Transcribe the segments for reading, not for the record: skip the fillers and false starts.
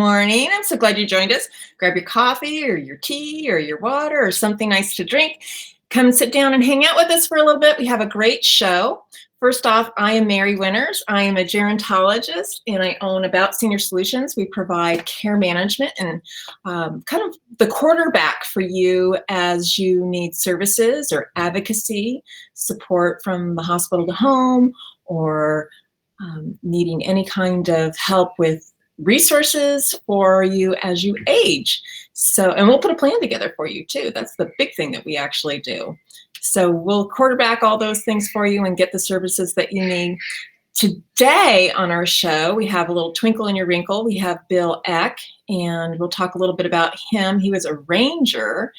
morning. I'm so glad you joined us. Grab your coffee or your tea or your water or something nice to drink. Come sit down and hang out with us for a little bit. We have a great show. First off, I am Mary Winters. I am a gerontologist and I own About Senior Solutions. We provide care management and kind of the quarterback for you as you need services or advocacy, support from the hospital to home, or needing any kind of help with resources for you as you age. So, and we'll put a plan together for you too. That's the big thing that we actually do. So we'll quarterback all those things for you and get the services that you need. Today on our show, we have a little twinkle in your wrinkle. We have Bill Eck, and we'll talk a little bit about him. He was a ranger.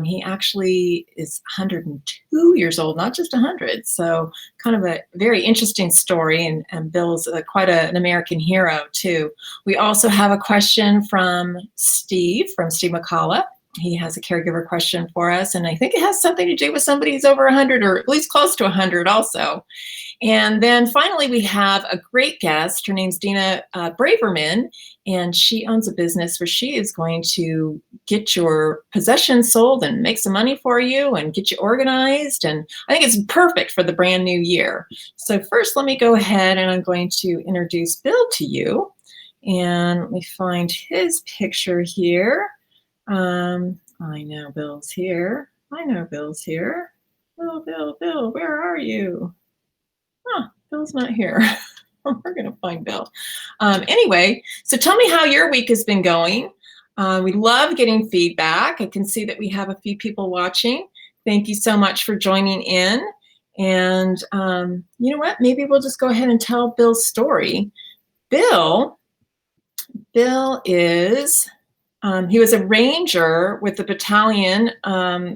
He actually is 102 years old, not just 100. So kind of a very interesting story, and Bill's quite an American hero too. We also have a question from Steve McCullough. He has a caregiver question for us, and I think it has something to do with somebody who's over 100 or at least close to 100 also. And then finally, we have a great guest. Her name's Dina Braverman, and she owns a business where she is going to get your possessions sold and make some money for you and get you organized. And I think it's perfect for the brand new year. So first, let me go ahead and I'm going to introduce Bill to you. And let me find his picture here. I know Bill's here. Oh, Bill, where are you? Bill's not here. We're going to find Bill. Anyway, so tell me how your week has been going. We love getting feedback. I can see that we have a few people watching. Thank you so much for joining in. And you know what? Maybe we'll just go ahead and tell Bill's story. Bill is, he was a ranger with the battalion,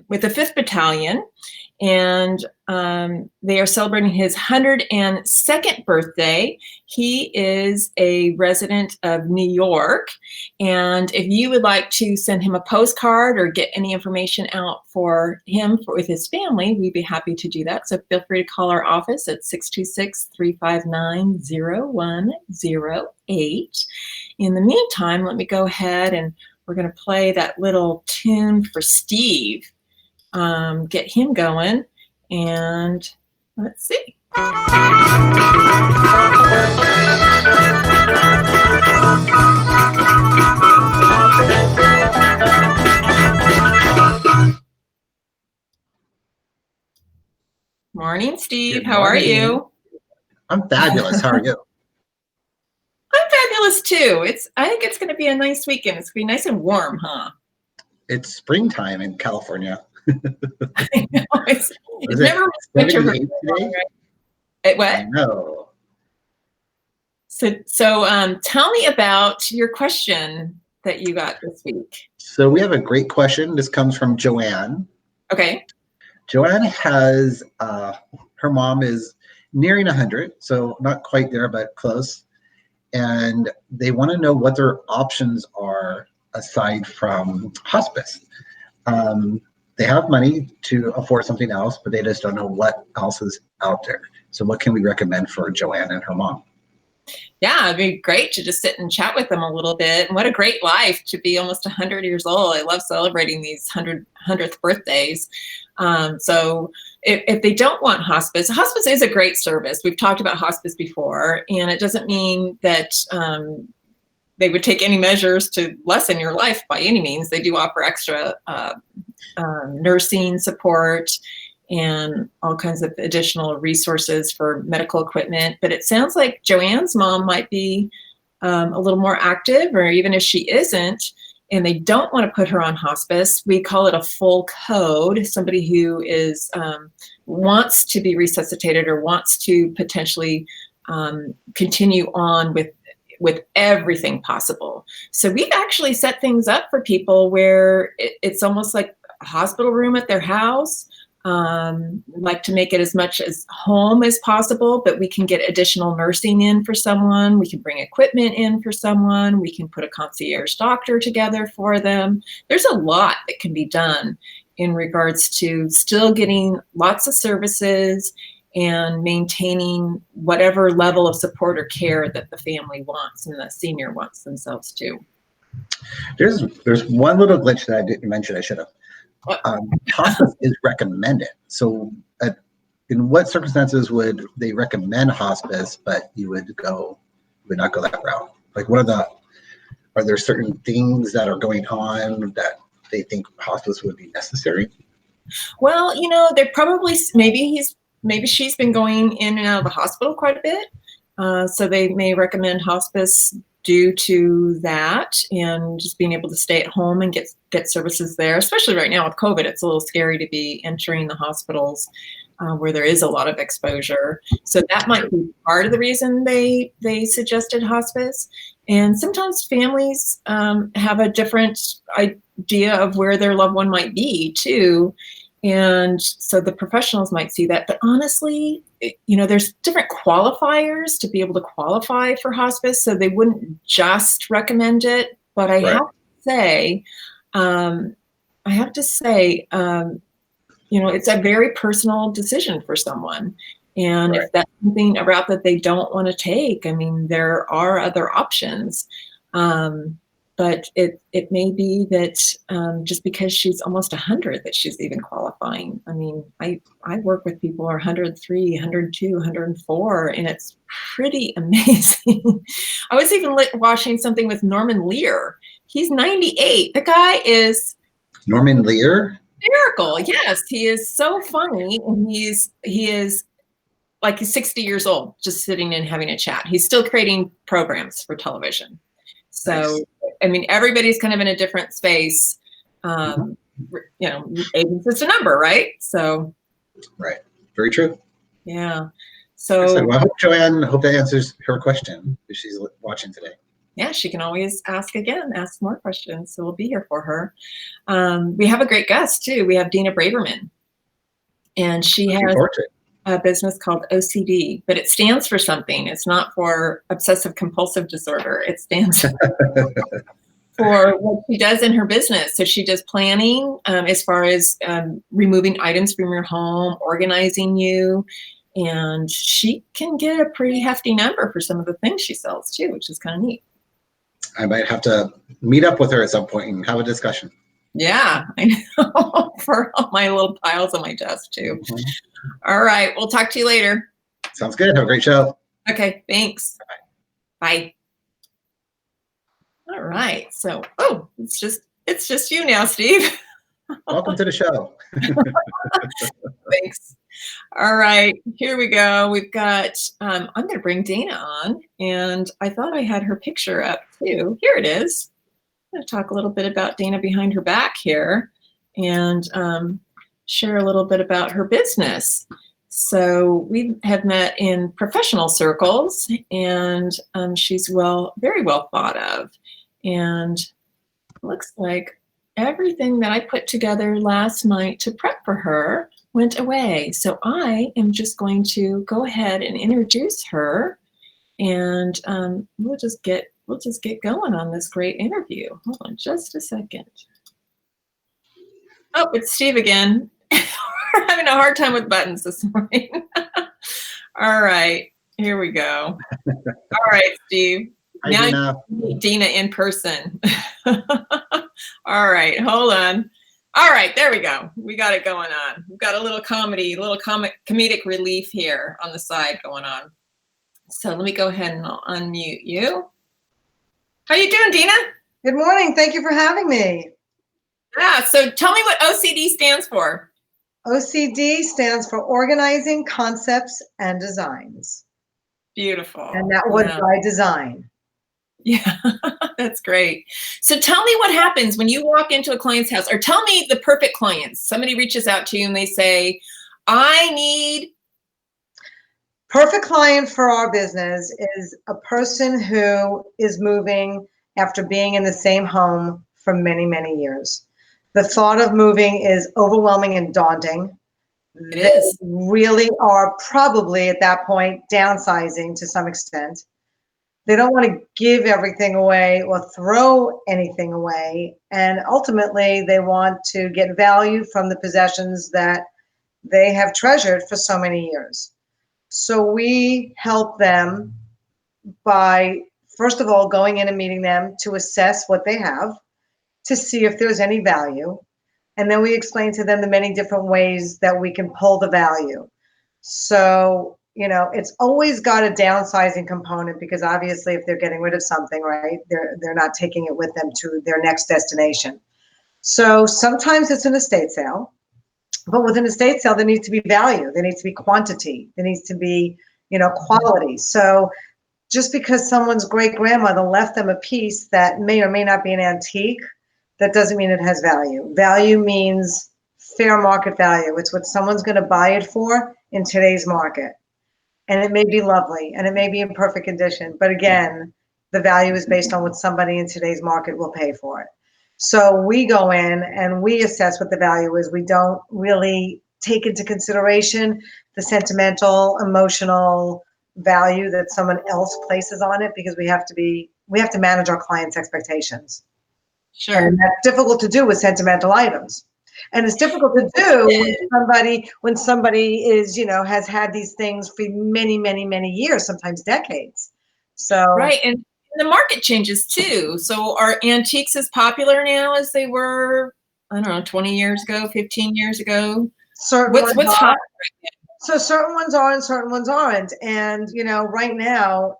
with the 5th Battalion, and they are celebrating his 102nd birthday. He is a resident of New York, and if you would like to send him a postcard or get any information out for him with his family, we'd be happy to do that. So feel free to call our office at 626-359-0108. In the meantime, let me go ahead and we're going to play that little tune for Steve. Get him going, and let's see. Morning, Steve. Good How are morning. you? I'm fabulous. How are you? I'm fabulous too. I think it's going to be a nice weekend. It's going to be nice and warm, huh? It's springtime in California. I know. It's never winter for people, right? What? I know. So tell me about your question that you got this week. So we have a great question. This comes from Joanne. Okay. Joanne has, her mom is nearing 100, so not quite there, but close. And they want to know what their options are aside from hospice. They have money to afford something else, but they just don't know what else is out there. So what can we recommend for Joanne and her mom? Yeah, it'd be great to just sit and chat with them a little bit. And what a great life to be almost 100 years old. I love celebrating these 100th birthdays. So if they don't want hospice is a great service. We've talked about hospice before, and it doesn't mean that they would take any measures to lessen your life by any means. They do offer extra nursing support and all kinds of additional resources for medical equipment. But it sounds like Joanne's mom might be a little more active, or even if she isn't, and they don't want to put her on hospice, we call it a full code, somebody who is wants to be resuscitated or wants to potentially continue on with everything possible. So we've actually set things up for people where it's almost like a hospital room at their house. Like to make it as much as home as possible, but we can get additional nursing in for someone. We can bring equipment in for someone. We can put a concierge doctor together for them. There's a lot that can be done in regards to still getting lots of services and maintaining whatever level of support or care that the family wants and the senior wants themselves too. There's one little glitch that I didn't mention. I should have. Hospice is recommended. So, in what circumstances would they recommend hospice, but you would not go that route? Like, are there certain things that are going on that they think hospice would be necessary? Well, they're probably maybe she's been going in and out of the hospital quite a bit, so they may recommend hospice due to that and just being able to stay at home and get services there. Especially right now with COVID, it's a little scary to be entering the hospitals where there is a lot of exposure. So that might be part of the reason they suggested hospice. And sometimes families have a different idea of where their loved one might be too. And so the professionals might see that. But honestly, there's different qualifiers to be able to qualify for hospice. So they wouldn't just recommend it. But I have to say, it's a very personal decision for someone. And if that's something, a route that they don't want to take, I mean, there are other options. But it may be that just because she's almost 100 that she's even qualifying. I mean, I work with people who are 103, 102, 104, and it's pretty amazing. I was even watching something with Norman Lear. He's 98. The guy is Norman Lear? hysterical. Yes, he is so funny, and he is like he's 60 years old, just sitting and having a chat. He's still creating programs for television. So, nice. I mean, everybody's kind of in a different space. Age is just a number, right? So, right, very true. Yeah. So, well, I hope Joanne, that answers her question if she's watching today. Yeah, she can always ask more questions. So we'll be here for her. We have a great guest too. We have Dina Braverman, and she has a business called OCD, but it stands for something. It's not for obsessive compulsive disorder. It stands for what she does in her business. So she does planning as far as removing items from your home, organizing you, and she can get a pretty hefty number for some of the things she sells too, which is kind of neat. I might have to meet up with her at some point and have a discussion. Yeah, I know, for all my little piles on my desk too. Mm-hmm. All right, we'll talk to you later. Sounds good. Have a great show. Okay, thanks. Bye. All right, so, it's just you now, Steve. Welcome to the show. Thanks. All right, here we go. We've got, I'm going to bring Dina on, and I thought I had her picture up too. Here it is. I'm going to talk a little bit about Dina behind her back here and share a little bit about her business. So we have met in professional circles, and she's very well thought of. And looks like everything that I put together last night to prep for her went away. So I am just going to go ahead and introduce her, and we'll just get going on this great interview. Hold on just a second. Oh, it's Steve again. We're having a hard time with buttons this morning. All right, here we go. All right, Steve. Hi, now Dina. You meet Dina in person. All right, hold on. All right, there we go. We got it going on. We've got a little comedic relief here on the side going on. So let me go ahead and I'll unmute you. How you doing, Dina? Good morning. Thank you for having me. Yeah, so tell me what OCD stands for. OCD stands for Organizing Concepts and Designs. Beautiful. And that was by design. Yeah, that's great. So tell me what happens when you walk into a client's house, or tell me the perfect clients. Somebody reaches out to you and they say, I need... Perfect client for our business is a person who is moving after being in the same home for many, many years. The thought of moving is overwhelming and daunting. It is. They really are probably at that point downsizing to some extent. They don't want to give everything away or throw anything away. And ultimately, they want to get value from the possessions that they have treasured for so many years. So we help them by first of all, going in and meeting them to assess what they have, to see if there's any value. And then we explain to them the many different ways that we can pull the value. So, it's always got a downsizing component, because obviously if they're getting rid of something, right, they're not taking it with them to their next destination. So sometimes it's an estate sale, but with an estate sale, there needs to be value. There needs to be quantity. There needs to be, quality. So just because someone's great grandmother left them a piece that may or may not be an antique, that doesn't mean it has value. Value means fair market value. It's what someone's going to buy it for in today's market. And it may be lovely and it may be in perfect condition. But again, the value is based on what somebody in today's market will pay for it. So we go in and we assess what the value is. We don't really take into consideration the sentimental, emotional value that someone else places on it, because we have to manage our clients' expectations. Sure. And that's difficult to do with sentimental items. And it's difficult to do when somebody is, has had these things for many, many, many years, sometimes decades. So right, and the market changes too. So are antiques as popular now as they were, I don't know, 20 years ago, 15 years ago? What's hot? So certain ones are and certain ones aren't. And, right now,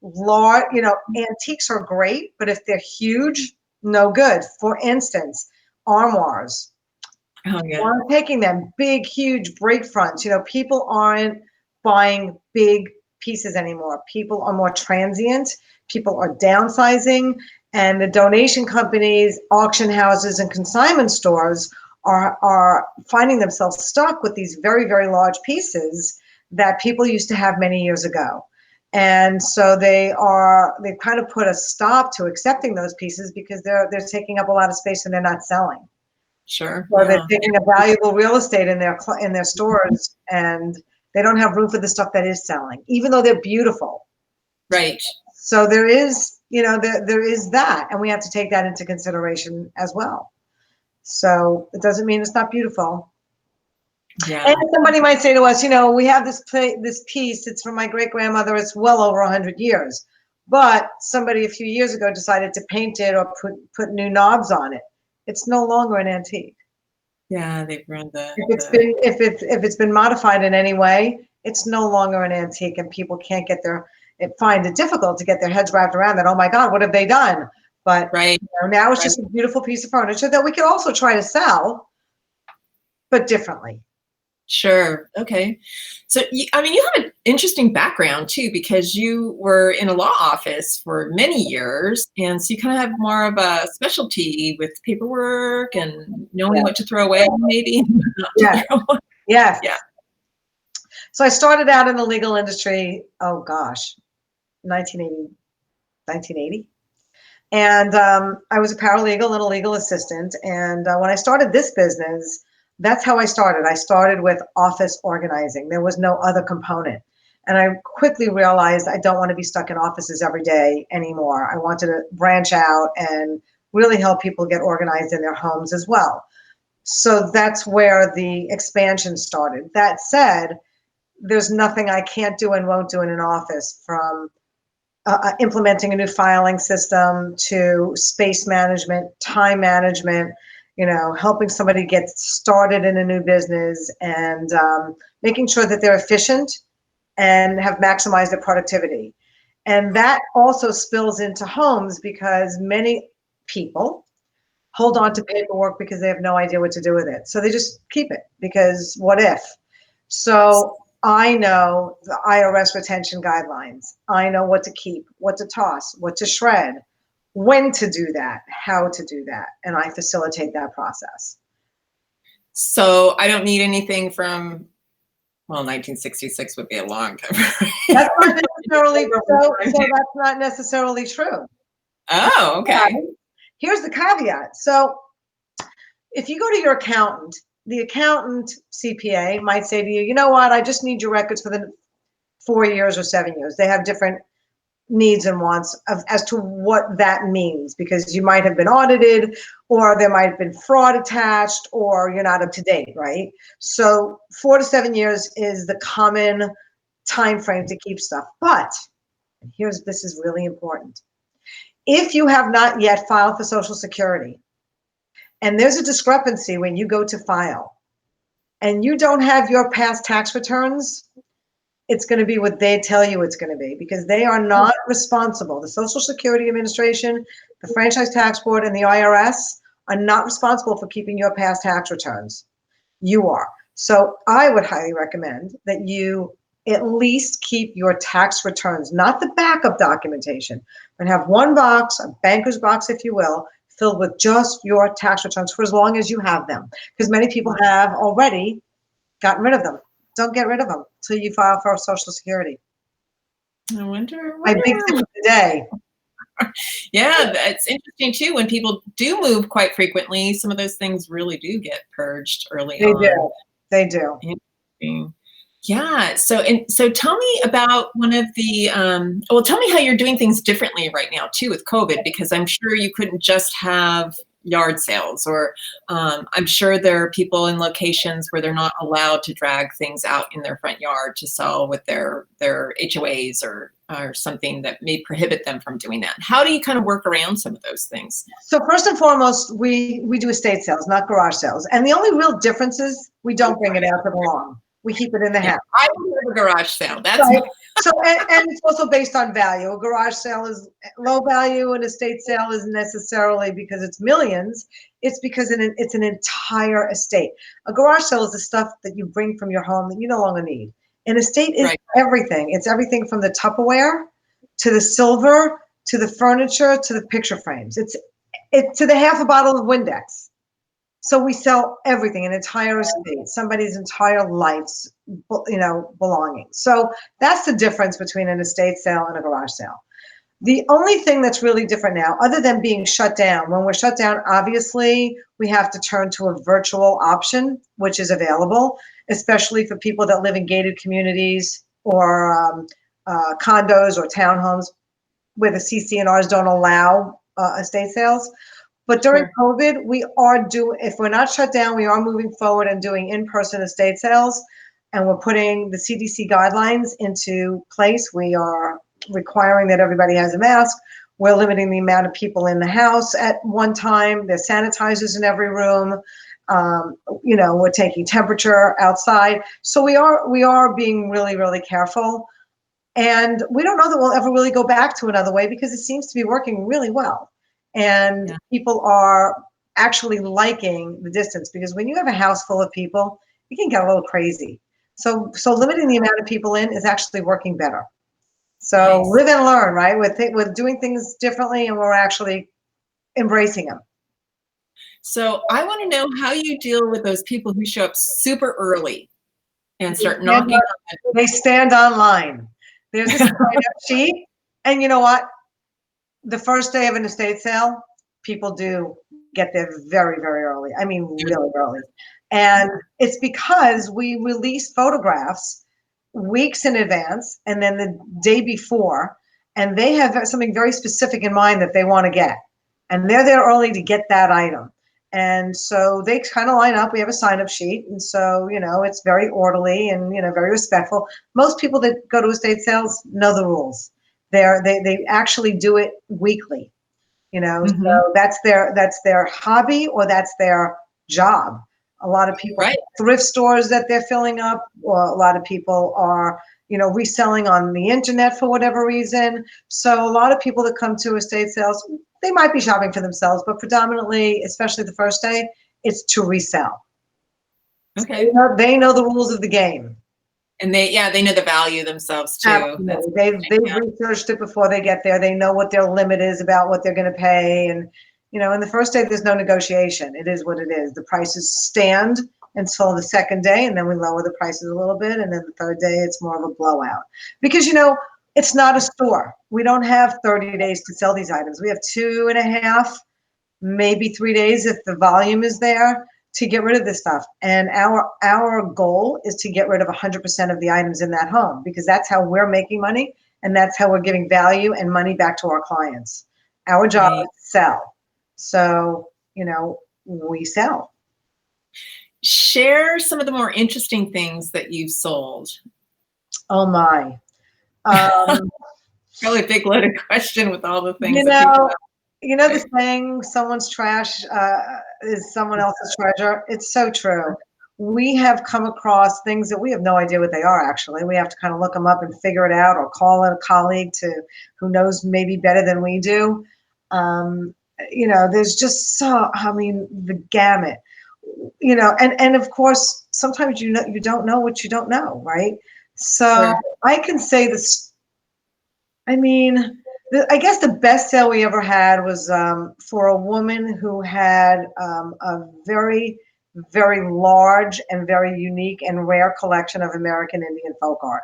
antiques are great, but if they're huge, no good. For instance, armoires. Oh, yeah. Aren't taking them big, huge break fronts. People aren't buying big pieces anymore. People are more transient. People are downsizing, and the donation companies, auction houses, and consignment stores are finding themselves stuck with these very, very large pieces that people used to have many years ago. And so they've kind of put a stop to accepting those pieces, because they're taking up a lot of space and they're not selling. Sure. Or they're taking a valuable real estate in their stores, and they don't have room for the stuff that is selling, even though they're beautiful. Right. So there is, there is that, and we have to take that into consideration as well. So it doesn't mean it's not beautiful. Yeah. And somebody might say to us, we have this piece. It's from my great grandmother. It's well over 100 years, but somebody a few years ago decided to paint it or put new knobs on it. It's no longer an antique. Yeah, they've ruined if it's been modified in any way, it's no longer an antique, and people can't find it difficult to get their heads wrapped around that. Oh my God, what have they done? But right. Now it's just a beautiful piece of furniture that we could also try to sell, but differently. Sure. Okay. So, you have an interesting background too, because you were in a law office for many years. And so you kind of have more of a specialty with paperwork and knowing what to throw away, maybe. Yeah. Yeah. So I started out in the legal industry, 1980. And I was a paralegal and a legal assistant. And when I started this business, that's how I started. I started with office organizing. There was no other component. And I quickly realized I don't want to be stuck in offices every day anymore. I wanted to branch out and really help people get organized in their homes as well. So that's where the expansion started. That said, there's nothing I can't do and won't do in an office, from implementing a new filing system to space management, time management, helping somebody get started in a new business, and making sure that they're efficient and have maximized their productivity. And that also spills into homes, because many people hold on to paperwork because they have no idea what to do with it. So they just keep it, because what if? So I know the IRS retention guidelines. I know what to keep, what to toss, what to shred, when to do that, how to do that, and I facilitate that process. So I don't need anything from, 1966 would be a long time. That's not necessarily so that's not necessarily true. Oh, okay. Here's the caveat. So if you go to your accountant, the accountant CPA might say to you, you know what, I just need your records for the 4 years or 7 years. They have different needs and wants as to what that means, because you might have been audited, or there might have been fraud attached, or you're not up to date, right? So 4 to 7 years is the common time frame to keep stuff. But This is really important. If you have not yet filed for Social Security, and there's a discrepancy when you go to file, and you don't have your past tax returns, it's going to be what they tell you it's going to be, because they are not responsible. The Social Security Administration, the Franchise Tax Board, and the IRS are not responsible for keeping your past tax returns. You are. So I would highly recommend that you at least keep your tax returns, not the backup documentation, but have one box, a banker's box, if you will, filled with just your tax returns for as long as you have them. Because many people have already gotten rid of them. Don't get rid of them until you file for Social Security. I wonder. My big tip of the day. Yeah, it's interesting too. When people do move quite frequently, some of those things really do get purged early on. They do. Interesting. Yeah. So tell me about one of the, well, tell me how you're doing things differently right now too with COVID, because I'm sure you couldn't just have yard sales, or I'm sure there are people in locations where they're not allowed to drag things out in their front yard to sell with their HOAs or something that may prohibit them from doing that. How do you kind of work around some of those things? So first and foremost, we do estate sales, not garage sales. And the only real difference is we don't bring it out to the lawn. We keep it in the house. I would have a garage sale. That's right. So, and it's also based on value. A garage sale is low value. An estate sale isn't necessarily because it's millions. It's because it's an entire estate. A garage sale is the stuff that you bring from your home that you no longer need. An estate is everything. It's everything from the Tupperware to the silver to the furniture to the picture frames. It's to the half a bottle of Windex. So we sell everything, an entire estate, somebody's entire life's, belongings. So that's the difference between an estate sale and a garage sale. The only thing that's really different now, other than being shut down, when we're shut down, obviously we have to turn to a virtual option, which is available, especially for people that live in gated communities or condos or townhomes where the CC&Rs don't allow estate sales. But during COVID, if we're not shut down, we are moving forward and doing in-person estate sales, and we're putting the CDC guidelines into place. We are requiring that everybody has a mask. We're limiting the amount of people in the house at one time. There's sanitizers in every room. We're taking temperature outside. So we are being really, really careful. And we don't know that we'll ever really go back to another way, because it seems to be working really well. And people are actually liking the distance, because when you have a house full of people, you can get a little crazy. So limiting the amount of people in is actually working better. So live and learn, right? We're doing things differently, and we're actually embracing them. So I want to know how you deal with those people who show up super early and start knocking. They stand online. There's a sign-up sheet, and you know what? The first day of an estate sale, people do get there very, very early. I mean, really early. And it's because we release photographs weeks in advance and then the day before, and they have something very specific in mind that they want to get. And they're there early to get that item. And so they kind of line up. We have a sign-up sheet. And so, it's very orderly and, very respectful. Most people that go to estate sales know the rules. They actually do it weekly, so that's their hobby, or that's their job. A lot of people have thrift stores that they're filling up, or a lot of people are, reselling on the internet for whatever reason. So a lot of people that come to estate sales, they might be shopping for themselves, but predominantly, especially the first day, it's to resell. Okay. So they know the rules of the game. And they know the value themselves too. They've researched it before they get there. They know what their limit is about what they're going to pay. And, in the first day, there's no negotiation. It is what it is. The prices stand until the second day, and then we lower the prices a little bit. And then the third day, it's more of a blowout. Because, it's not a store. We don't have 30 days to sell these items. We have 2.5, maybe 3 days if the volume is there, to get rid of this stuff. And our goal is to get rid of 100% of the items in that home, because that's how we're making money, and that's how we're giving value and money back to our clients. Our job is to sell. So, we sell. Share some of the more interesting things that you've sold. Oh my. Probably a big loaded question with all the things You that people know, have. you know the saying, someone's trash is someone else's treasure? It's so true. We have come across things that we have no idea what they are, actually. We have to kind of look them up and figure it out, or call a colleague who knows maybe better than we do. Um, there's just the gamut. And of course, sometimes you don't know what you don't know, right? So Sure. I can say this. I mean, I guess the best sale we ever had was for a woman who had a very, very large and very unique and rare collection of American Indian folk art.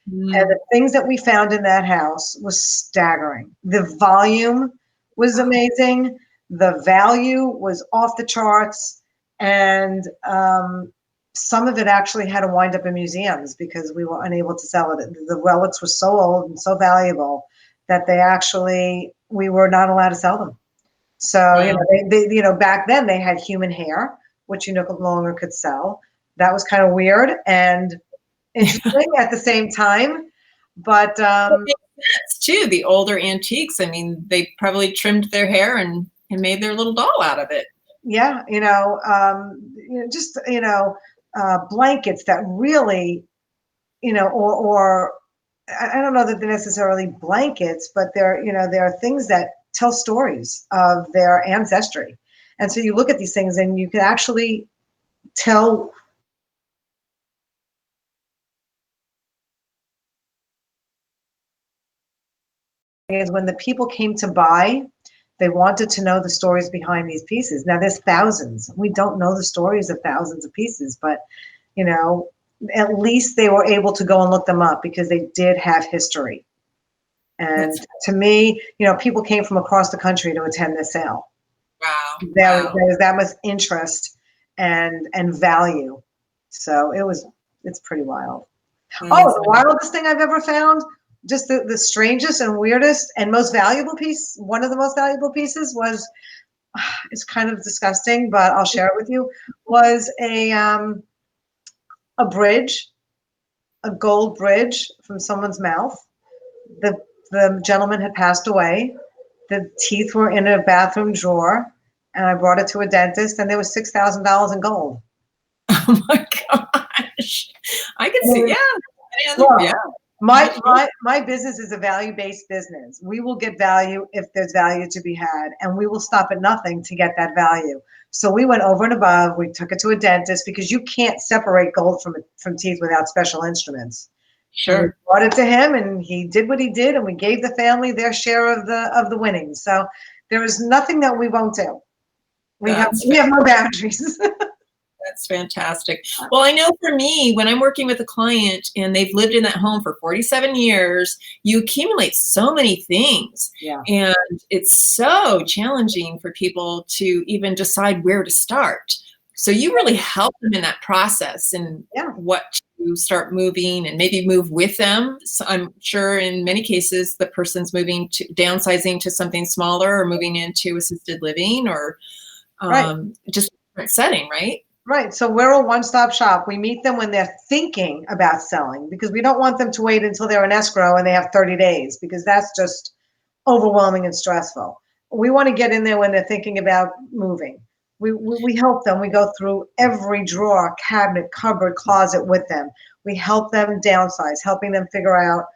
And Mm. the things that we found in that house was staggering. The volume was amazing. The value was off the charts. And some of it actually had to wind up in museums because we were unable to sell it. The relics were so old and so valuable that we were not allowed to sell them. So, Wow. back then they had human hair, which you no longer could sell. That was kind of weird and interesting at the same time. But It makes sense too. The older antiques, I mean, they probably trimmed their hair and made their little doll out of it. yeah, just blankets that really, or I don't know that they're necessarily blankets, but they're things that tell stories of their ancestry. And so you look at these things and you can actually tell is when the people came to buy, they wanted to know the stories behind these pieces. Now there's thousands. We don't know the stories of thousands of pieces, but you know, at least they were able to go and look them up because they did have history. And That's to me, people came from across the country to attend this sale. wow. There Wow. was that much interest and value. So it's pretty wild. Oh, the Amazing. wildest thing I've ever found, just the strangest and weirdest and most valuable piece, one of the most valuable pieces was, it's kind of disgusting, but I'll share it with you, was a bridge, a gold bridge from someone's mouth. The, the gentleman had passed away. The teeth were in a bathroom drawer, and I brought it to a dentist, and there was $6,000 in gold. Oh my gosh. I can see, yeah. Well, Yeah. my Much more. my my business is a value-based business. We will get value if there's value to be had, and we will stop at nothing to get that value. So we went over and above. We took it to a dentist because you can't separate gold from teeth without special instruments. And we Sure. brought it to him, and he did what he did, and we gave the family their share of the winnings. So there is nothing that we won't do. We have That's we have no boundaries. That's fantastic. Well, I know for me, when I'm working with a client and they've lived in that home for 47 years, you accumulate so many things. Yeah. And it's so challenging for people to even decide where to start. So you really help them in that process and Yeah. what to start moving and maybe move with them. So I'm sure in many cases, the person's moving to downsizing to something smaller or moving into assisted living or Right. just a different setting, right? Right. So we're a one-stop shop. We meet them when they're thinking about selling because we don't want them to wait until they're in escrow and they have 30 days because that's just overwhelming and stressful. We want to get in there when they're thinking about moving. We help them. We go through every drawer, cabinet, cupboard, closet with them. We help them downsize, helping them figure out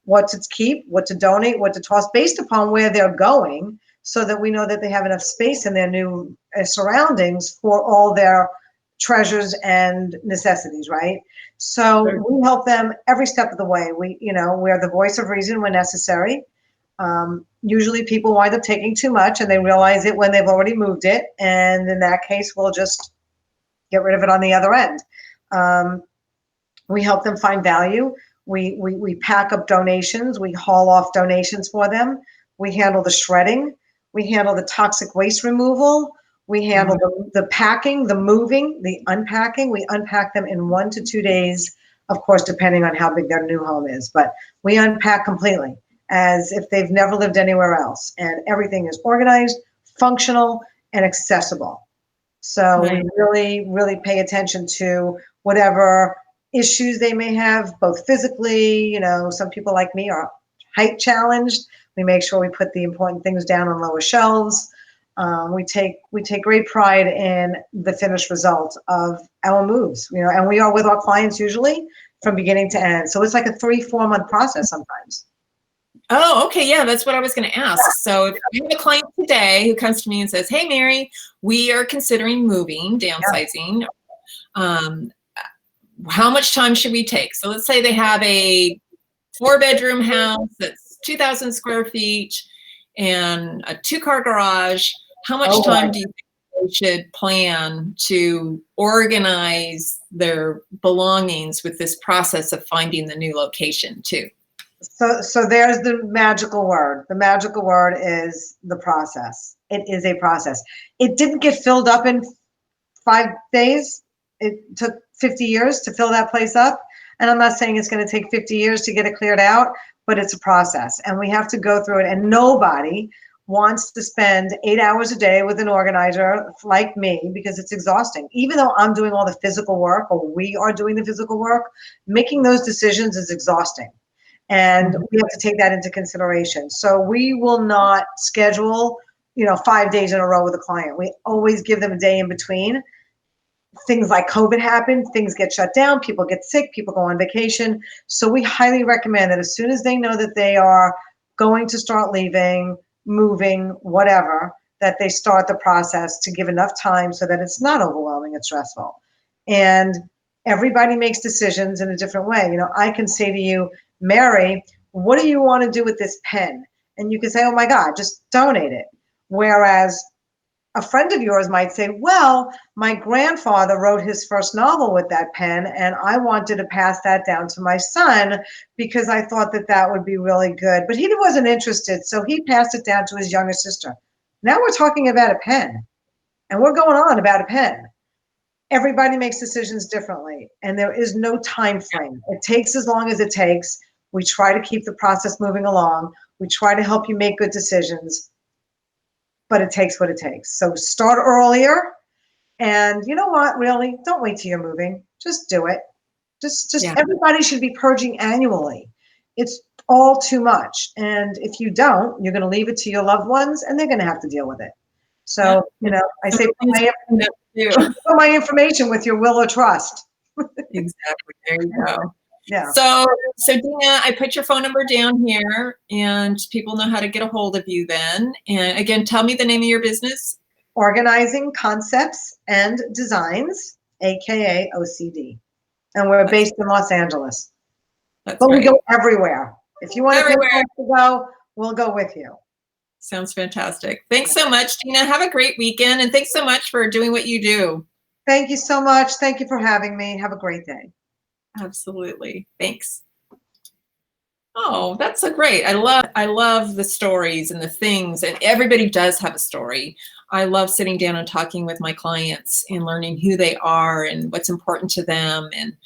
what to keep, what to donate, what to toss based upon where they're going so that we know that they have enough space in their new surroundings for all their treasures and necessities, right? So Sure. we help them every step of the way. We're the voice of reason when necessary. Usually people wind up taking too much and they realize it when they've already moved it. And in that case, we'll just get rid of it on the other end. We help them find value. We pack up donations. We haul off donations for them. We handle the shredding. We handle the toxic waste removal. We handle the packing, the moving, the unpacking. We unpack them in 1 to 2 days, of course, depending on how big their new home is. But we unpack completely as if they've never lived anywhere else. And everything is organized, functional, and accessible. So Nice. we really, really pay attention to whatever issues they may have, both physically, some people like me height challenged. We make sure we put the important things down on lower shelves. We take great pride in the finished result of our moves, and we are with our clients usually from beginning to end. So it's like a 3-4 month process sometimes. Oh, okay. Yeah, that's what I was going to ask. So if you have a client today who comes to me and says, hey, Mary, we are considering moving, downsizing. How much time should we take? So let's say they have a 4-bedroom house that's 2,000 square feet and a 2-car garage. How much time do you think they should plan to organize their belongings with this process of finding the new location too? So there's the magical word. The magical word is the process. It is a process. It didn't get filled up in 5 days. It took 50 years to fill that place up. And I'm not saying it's going to take 50 years to get it cleared out, but it's a process. And we have to go through it. And nobody wants to spend 8 hours a day with an organizer like me because it's exhausting. Even though I'm doing all the physical work, or we are doing the physical work, making those decisions is exhausting. And we have to take that into consideration. So we will not schedule, 5 days in a row with a client. We always give them a day in between. Things like COVID happen, things get shut down, people get sick, people go on vacation. So we highly recommend that as soon as they know that they are going to start leaving, moving, whatever, that they start the process to give enough time so that it's not overwhelming and stressful. And everybody makes decisions in a different way. I can say to you, Mary, what do you want to do with this pen? And you can say, oh my God, just donate it. Whereas a friend of yours might say, well, my grandfather wrote his first novel with that pen, and I wanted to pass that down to my son because I thought that that would be really good. But he wasn't interested, so he passed it down to his younger sister. Now we're talking about a pen, and we're going on about a pen. Everybody makes decisions differently, and there is no time frame. It takes as long as it takes. We try to keep the process moving along. We try to help you make good decisions, but it takes what it takes. So start earlier, and you know what, really, don't wait till you're moving. Just do it. Just Everybody should be purging annually. It's all too much. And if you don't, you're going to leave it to your loved ones, and they're going to have to deal with it. So, I say, put my information with your will or trust. Exactly. There you go. Yeah. So Dina, I put your phone number down here, and people know how to get a hold of you then. And again, tell me the name of your business. Organizing Concepts and Designs, aka OCD. And we're based in Los Angeles. But we go everywhere. If you want to go, we'll go with you. Sounds fantastic. Thanks so much, Dina. Have a great weekend, and thanks so much for doing what you do. Thank you so much. Thank you for having me. Have a great day. Absolutely. Thanks. Oh, that's so great. I love the stories and the things, and everybody does have a story. I love sitting down and talking with my clients and learning who they are and what's important to them, and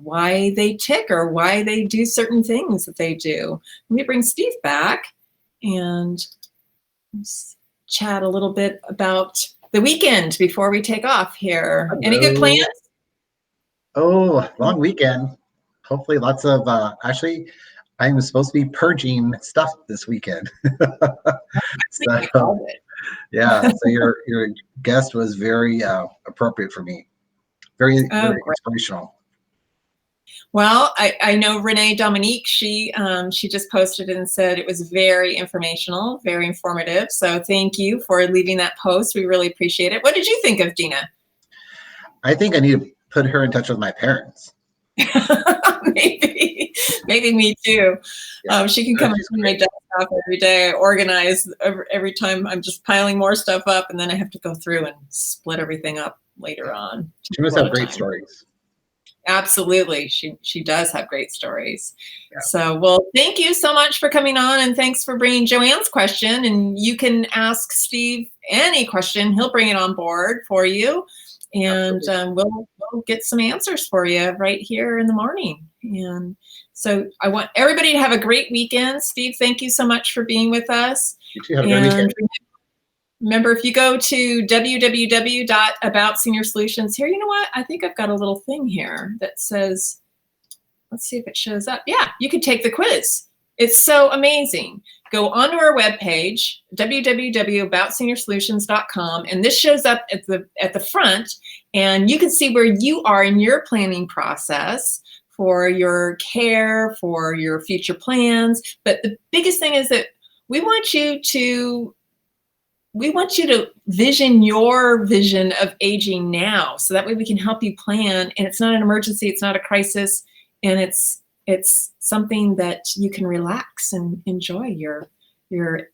why they tick or why they do certain things that they do. Let me bring Steve back and chat a little bit about the weekend before we take off here. Hello. Any good plans? Oh, long weekend. Hopefully lots of, actually, I'm supposed to be purging stuff this weekend. So, yeah, so your guest was very appropriate for me. Very inspirational. Well, I know Renee Dominique, she just posted and said it was very informational, very informative. So thank you for leaving that post. We really appreciate it. What did you think of Dina? I think I need to put her in touch with my parents. Maybe me too. Yeah. She can come and clean my desk off every day. I organize every time. I'm just piling more stuff up, and then I have to go through and split everything up later on. She must have great stories. Absolutely. She does have great stories. Yeah. So, well, thank you so much for coming on, and thanks for bringing Joanne's question. And you can ask Steve any question. He'll bring it on board for you. And we'll get some answers for you right here in the morning. And so I want everybody to have a great weekend. Steve, thank you so much for being with us. You too. Have a great weekend. Remember, if you go to www.aboutsenior-solutions here, you know what? I think I've got a little thing here that says, let's see if it shows up. Yeah, you can take the quiz. It's so amazing. Go onto our webpage, www.aboutseniorsolutions.com, and this shows up at the front, and you can see where you are in your planning process for your care, for your future plans. But the biggest thing is that we want you to vision your vision of aging now, so that way we can help you plan, and it's not an emergency, it's not a crisis, and it's something that you can relax and enjoy your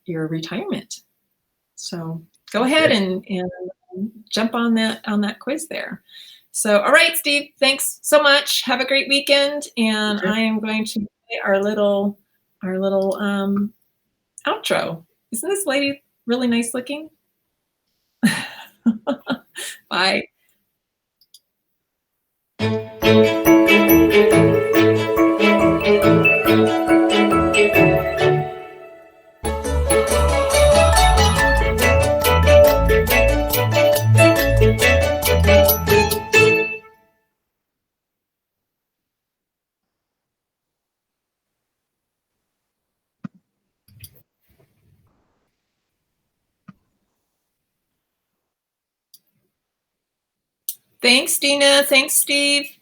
retirement. So go ahead and jump on that quiz there. So, all right, Steve, thanks so much. Have a great weekend, and I am going to play our little outro. Isn't this lady really nice looking? Bye. Thanks, Dina. Thanks, Steve.